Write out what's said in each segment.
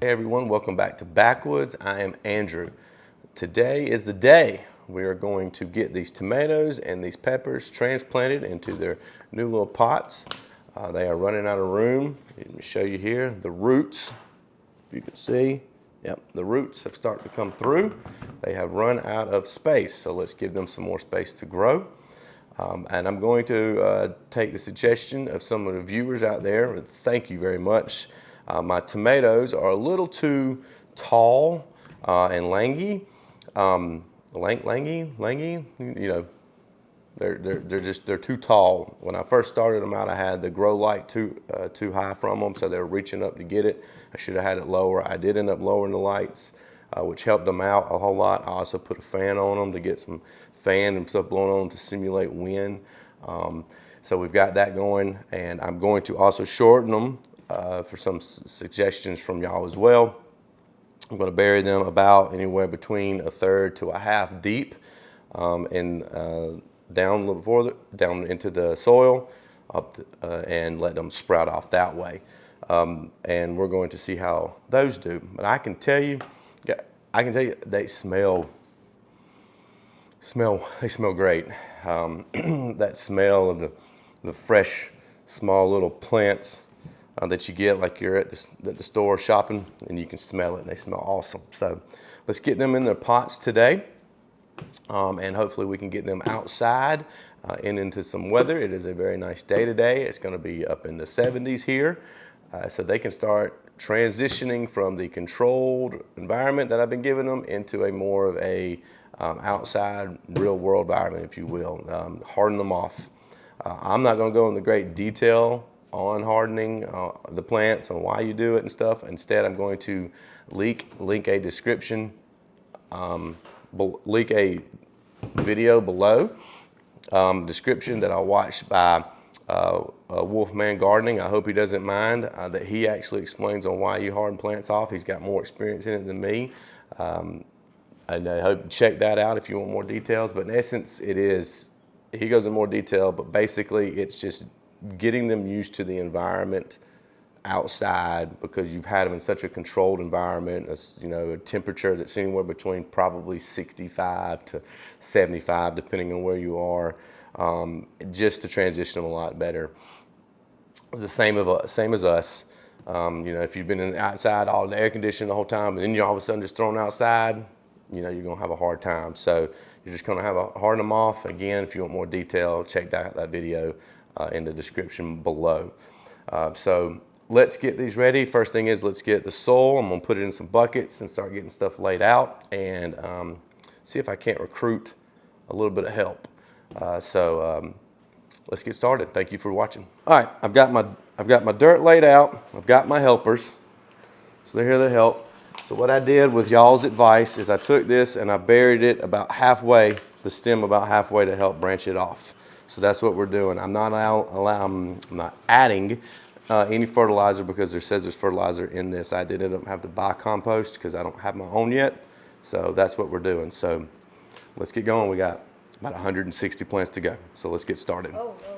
Hey everyone, welcome back to Backwoods. I am Andrew. Today is the day we are going to get these tomatoes and these peppers transplanted into their new little pots. They are running out of room. Let me show you here the roots. If you can see, yep, the roots have started to come through. They have run out of space, so let's give them some more space to grow. And I'm going to take the suggestion of some of the viewers out there. Thank you very much. My tomatoes are a little too tall and langy. Langy, you know, they're too tall. When I first started them out, I had the grow light too high from them, so they were reaching up to get it. I should have had it lower. I did end up lowering the lights, which helped them out a whole lot. I also put a fan on them to get some fan and stuff blowing on them to simulate wind. So we've got that going, and I'm going to also shorten them for some suggestions from y'all as well. I'm going to bury them about anywhere between a third to a half deep and down a little further, down into the soil, and let them sprout off that way. And we're going to see how those do. But I can tell you they smell great. That smell of the fresh, small little plants that you get like you're at the store shopping, and you can smell it, and they smell awesome. So let's get them in their pots today, and hopefully we can get them outside and into some weather. It is a very nice day today. It's going to be up in the 70s here, so they can start transitioning from the controlled environment that I've been giving them into a more of a outside real world environment, if you will. Harden them off. I'm not going to go into great detail on hardening the plants and why you do it and stuff. Instead, I'm going to link a description, link a video below, description that I watched by Wolfman Gardening. I hope he doesn't mind that he actually explains on why you harden plants off. He's got more experience in it than me. And I hope you check that out if you want more details. But in essence, he goes in more detail, but basically it's just getting them used to the environment outside, because you've had them in such a controlled environment, a temperature that's anywhere between probably 65 to 75, depending on where you are, just to transition them a lot better. It's the same as us. If you've been outside all the air conditioning the whole time, and then you're all of a sudden just thrown outside, you're gonna have a hard time. So you're just gonna harden them off. Again, if you want more detail, check that video in the description below. So let's get these ready. First thing is, let's get the soil. I'm gonna put it in some buckets and start getting stuff laid out, and see if I can't recruit a little bit of help. Let's get started. Thank you for watching. All right, I've got my dirt laid out. I've got my helpers, so they're here to help. So what I did with y'all's advice is I took this and I buried it about halfway, the stem about halfway, to help branch it off. So that's what we're doing. I'm not adding any fertilizer, because there says there's fertilizer in this. I didn't have to buy compost because I don't have my own yet. So that's what we're doing. So let's get going. We got about 160 plants to go. So let's get started. Oh, no.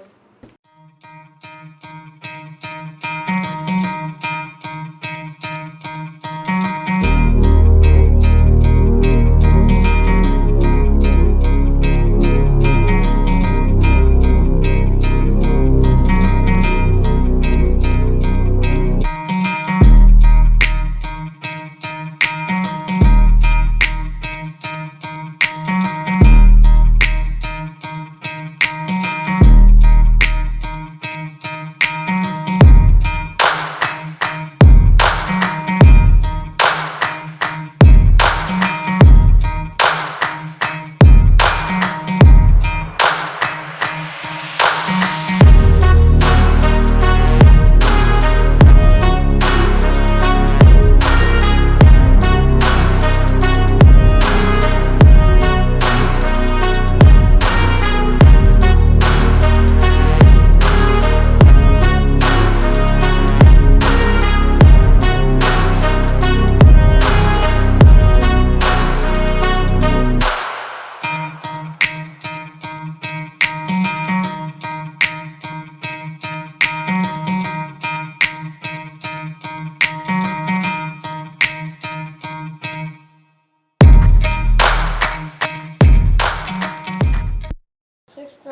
Just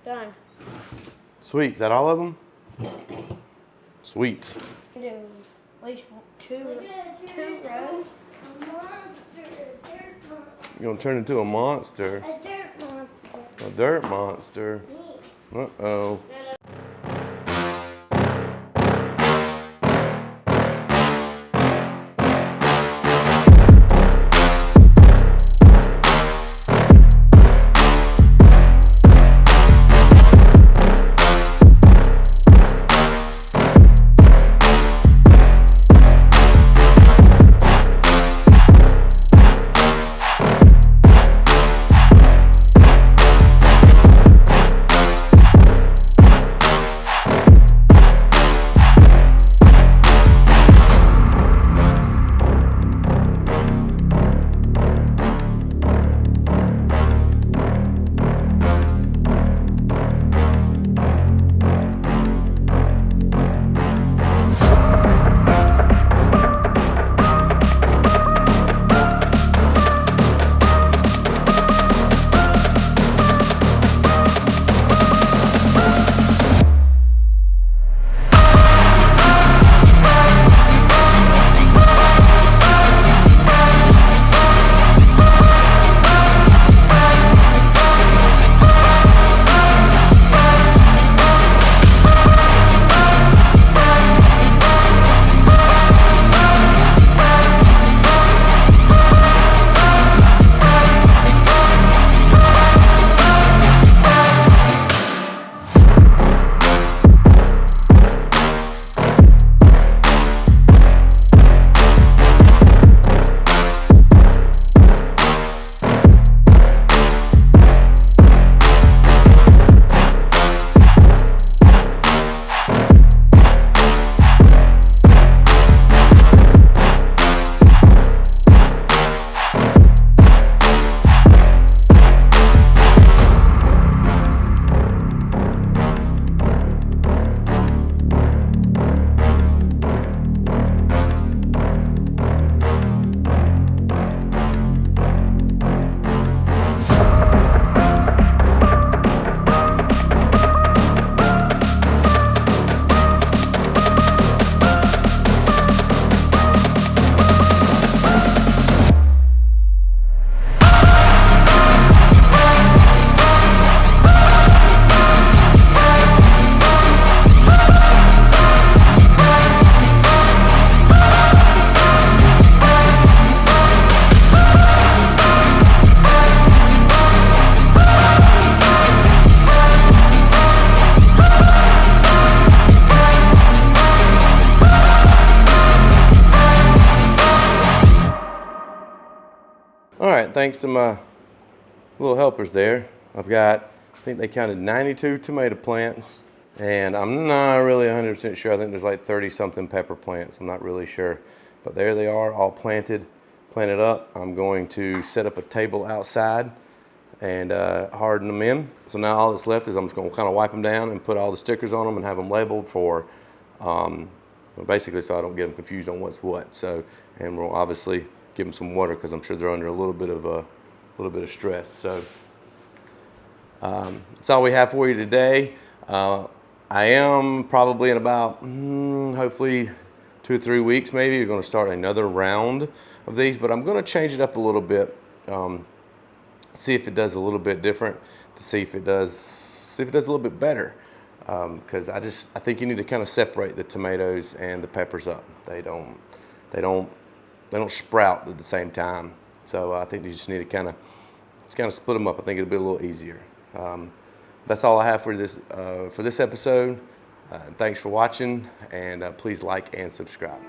done. Sweet. Is that all of them? Sweet. Do at least two rows. A monster. You're gonna turn into a monster. A dirt monster. A dirt monster. Uh-oh. All right, thanks to my little helpers there. I've got, I think they counted 92 tomato plants, and I'm not really 100% sure. I think there's like 30 something pepper plants. I'm not really sure, but there they are, all planted up. I'm going to set up a table outside and harden them in. So now all that's left is I'm just gonna kind of wipe them down and put all the stickers on them and have them labeled for, basically so I don't get them confused on what's what. So, and we'll obviously give them some water because I'm sure they're under a little bit of stress. So that's all we have for you today. I am probably in about hopefully 2 or 3 weeks maybe we're going to start another round of these, but I'm going to change it up a little bit, see if it does a little bit different, to see if it does a little bit better, because I think you need to kind of separate the tomatoes and the peppers up. They don't sprout at the same time. So I think you just need to kind of split them up. I think it'll be a little easier. That's all I have for this episode. Thanks for watching, and please like and subscribe.